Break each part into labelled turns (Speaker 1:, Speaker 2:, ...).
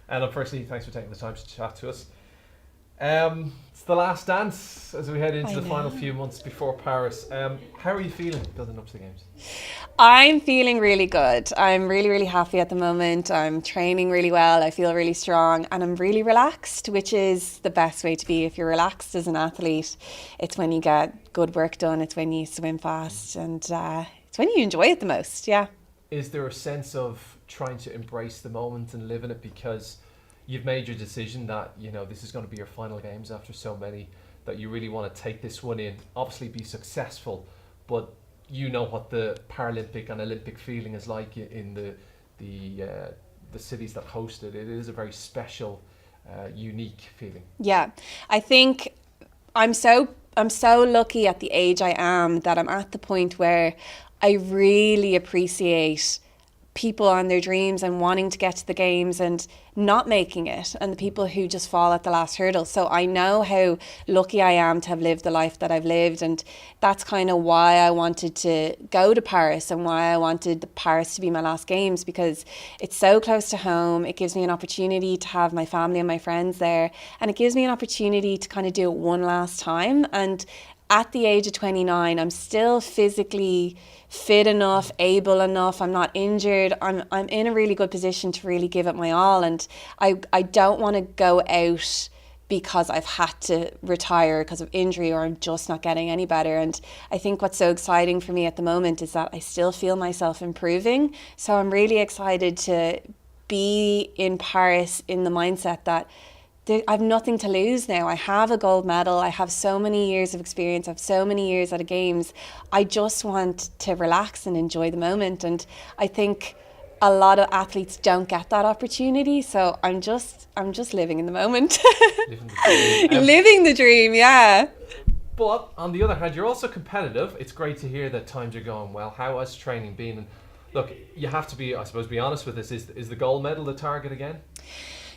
Speaker 1: Ellen, firstly, thanks for taking the time to chat to us. It's the last dance as we head into the final few months before Paris. How are you feeling building up to the Games?
Speaker 2: I'm feeling really good. I'm really, really happy at the moment. I'm training really well. I feel really strong and I'm really relaxed, which is the best way to be. If you're relaxed as an athlete, it's when you get good work done. It's when you swim fast and it's when you enjoy it the most. Yeah.
Speaker 1: Is there a sense of trying to embrace the moment and live in it because you've made your decision that, you know, this is going to be your final Games after so many, that you really want to take this one in, obviously be successful, but you know what the Paralympic and Olympic feeling is like in the cities that host it. It is a very special, unique feeling.
Speaker 2: Yeah, I think I'm so lucky at the age I am that I'm at the point where I really appreciate people on their dreams and wanting to get to the Games and not making it, and the people who just fall at the last hurdle. So I know how lucky I am to have lived the life that I've lived, and that's kind of why I wanted to go to Paris and why I wanted Paris to be my last Games, because it's so close to home. It gives me an opportunity to have my family and my friends there, and it gives me an opportunity to kind of do it one last time. And at the age of 29, I'm still physically fit enough, able enough. I'm not injured. I'm in a really good position to really give it my all. And I don't want to go out because I've had to retire because of injury or I'm just not getting any better. And I think what's so exciting for me at the moment is that I still feel myself improving. So I'm really excited to be in Paris in the mindset that I have nothing to lose now. I have a gold medal. I have so many years of experience. I have so many years at the Games. I just want to relax and enjoy the moment. And I think a lot of athletes don't get that opportunity. So I'm just living in the moment.
Speaker 1: Living the dream.
Speaker 2: Living the dream, yeah.
Speaker 1: But on the other hand, you're also competitive. It's great to hear that times are going well. How has training been? And look, you have to be, I suppose, be honest with this. Is the gold medal the target again?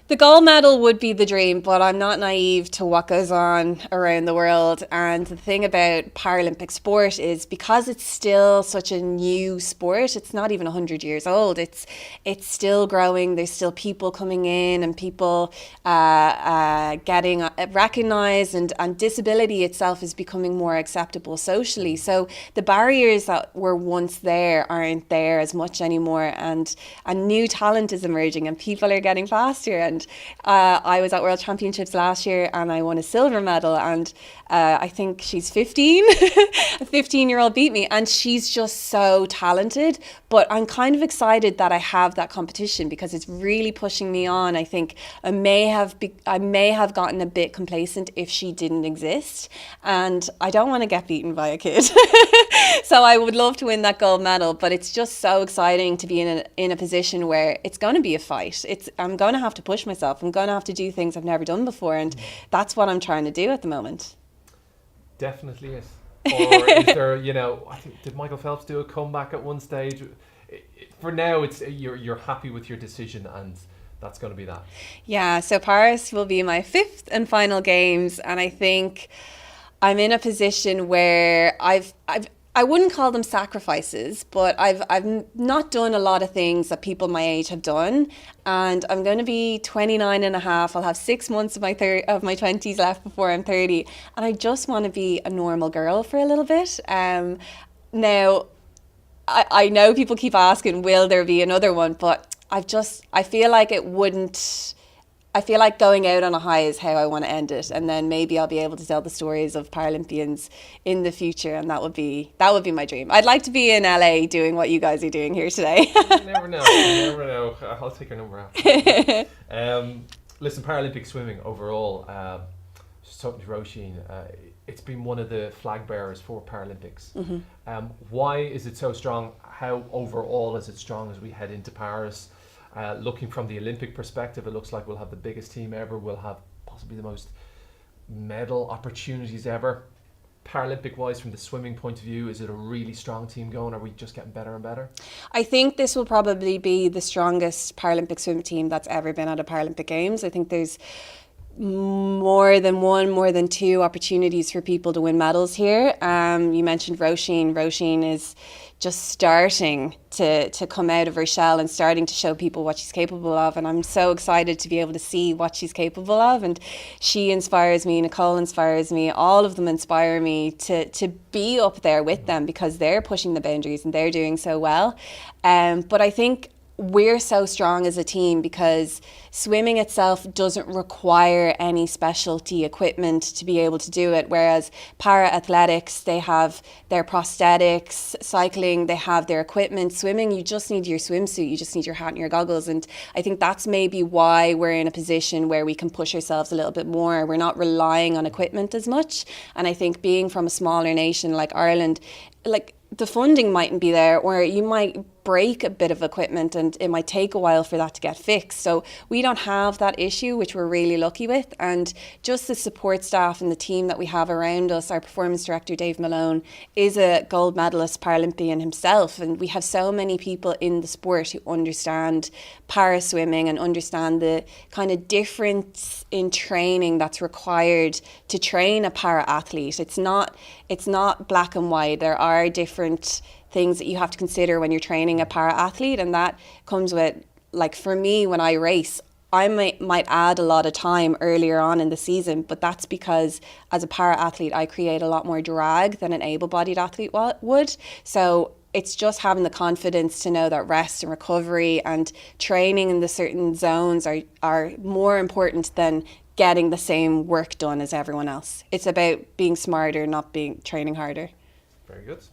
Speaker 2: The gold medal would be the dream, but I'm not naive to what goes on around the world. And the thing about Paralympic sport is because it's still such a new sport, it's not even 100 years old. It's still growing. There's still people coming in and people getting recognised, and disability itself is becoming more acceptable socially. So the barriers that were once there aren't there as much anymore, and new talent is emerging and people are getting faster. And I was at World Championships last year and I won a silver medal, and I think she's 15. A 15-year-old beat me, and she's just so talented. But I'm kind of excited that I have that competition because it's really pushing me on. I think I may have gotten a bit complacent if she didn't exist, and I don't want to get beaten by a kid. So I would love to win that gold medal, but it's just so exciting to be in a position where it's going to be a fight. I'm going to have to push myself. I'm going to have to do things I've never done before, and that's what I'm trying to do at the moment.
Speaker 1: Definitely is. Or is there, I think, did Michael Phelps do a comeback at one stage? For now, it's you're happy with your decision, and that's going to be that.
Speaker 2: Yeah, so Paris will be my 5th and final Games, and I think I'm in a position where I wouldn't call them sacrifices, but I've not done a lot of things that people my age have done, and I'm going to be 29 and a half. I'll have 6 months of my 20s left before I'm 30, and I just want to be a normal girl for a little bit. Now, I know people keep asking, will there be another one? But I feel like it wouldn't. I feel like going out on a high is how I want to end it, and then maybe I'll be able to tell the stories of Paralympians in the future, and that would be my dream. I'd like to be in LA doing what you guys are doing here today.
Speaker 1: You never know. You never know. I'll take your number after. Listen, Paralympic swimming overall, just talking to Roisin, it's been one of the flag bearers for Paralympics. Mm-hmm. Why is it so strong? How overall is it strong as we head into Paris? Looking from the Olympic perspective, it looks like we'll have the biggest team ever. We'll have possibly the most medal opportunities ever. Paralympic-wise, from the swimming point of view, is it a really strong team going? Are we just getting better and better?
Speaker 2: I think this will probably be the strongest Paralympic swim team that's ever been at a Paralympic Games. I think there's more than one, more than two opportunities for people to win medals here. You mentioned Roisin. Roisin is just starting to come out of her shell and starting to show people what she's capable of, and I'm so excited to be able to see what she's capable of. And she inspires me, Nicole inspires me, all of them inspire me to be up there with them, because they're pushing the boundaries and they're doing so well. But I think we're so strong as a team because swimming itself doesn't require any specialty equipment to be able to do it, whereas para athletics, they have their prosthetics, cycling, they have their equipment. Swimming, you just need your swimsuit, you just need your hat and your goggles, and I think that's maybe why we're in a position where we can push ourselves a little bit more. We're not relying on equipment as much, and I think being from a smaller nation like Ireland, like the funding mightn't be there, or you might break a bit of equipment and it might take a while for that to get fixed. So we don't have that issue, which we're really lucky with. And just the support staff and the team that we have around us, our performance director, Dave Malone, is a gold medalist Paralympian himself. And we have so many people in the sport who understand para swimming and understand the kind of difference in training that's required to train a para athlete. It's not black and white. There are different things that you have to consider when you're training a para athlete, and that comes with, like for me, when I race, I might add a lot of time earlier on in the season, but that's because as a para athlete I create a lot more drag than an able-bodied athlete would. So it's just having the confidence to know that rest and recovery and training in the certain zones are more important than getting the same work done as everyone else. It's about being smarter, not training harder.
Speaker 1: Very good.